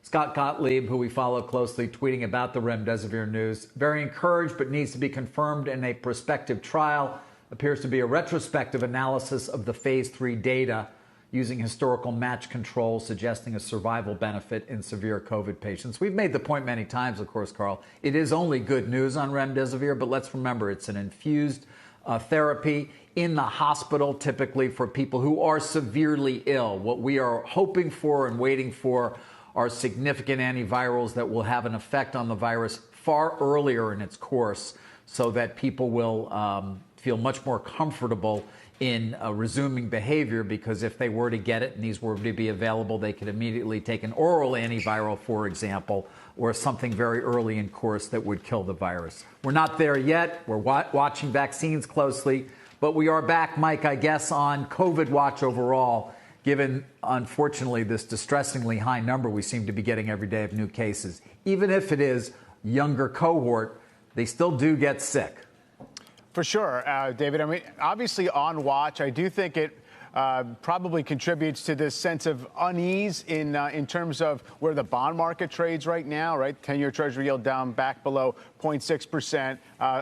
Scott Gottlieb, who we follow closely, tweeting about the remdesivir news. Very encouraged, but needs to be confirmed in a prospective trial. Appears to be a retrospective analysis of the phase 3 data using historical match control, suggesting a survival benefit in severe COVID patients. We've made the point many times, of course, Carl, it is only good news on remdesivir, but let's remember it's an infused therapy in the hospital, typically for people who are severely ill. What we are hoping for and waiting for are significant antivirals that will have an effect on the virus far earlier in its course, so that people will feel much more comfortable in resuming behavior, because if they were to get it and these were to be available, they could immediately take an oral antiviral, for example, or something very early in course that would kill the virus. We're not there yet. We're watching vaccines closely, but we are back, Mike, I guess, on COVID watch overall, given, unfortunately, this distressingly high number we seem to be getting every day of new cases. Even if it is younger cohort, they still do get sick. For sure, David. I mean, obviously on watch, I do think it probably contributes to this sense of unease in terms of where the bond market trades right now, right? 10-year Treasury yield down back below 0.6%.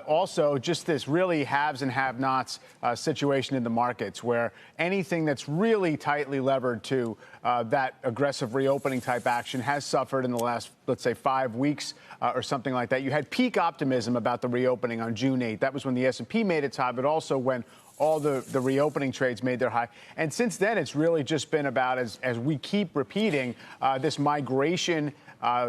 Also, just this really haves and have-nots situation in the markets, where anything that's really tightly levered to that aggressive reopening type action has suffered in the last, let's say, 5 weeks or something like that. You had peak optimism about the reopening on June 8th. That was when the S&P made its high, but also when all the reopening trades made their high. And since then, it's really just been about, as we keep repeating, this migration,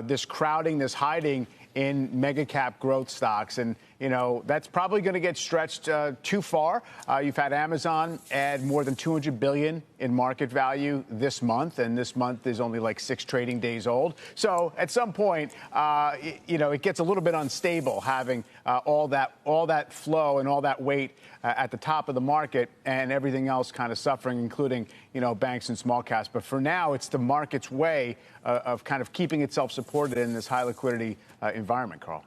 this crowding, this hiding in mega cap growth stocks. And, you know, that's probably going to get stretched too far. You've had Amazon add more than $200 billion in market value this month, and this month is only like 6 trading days old. So at some point, you know, it gets a little bit unstable having all that flow and all that weight at the top of the market, and everything else kind of suffering, including, you know, banks and small caps. But for now, it's the market's way of kind of keeping itself supported in this high liquidity environment, Carl.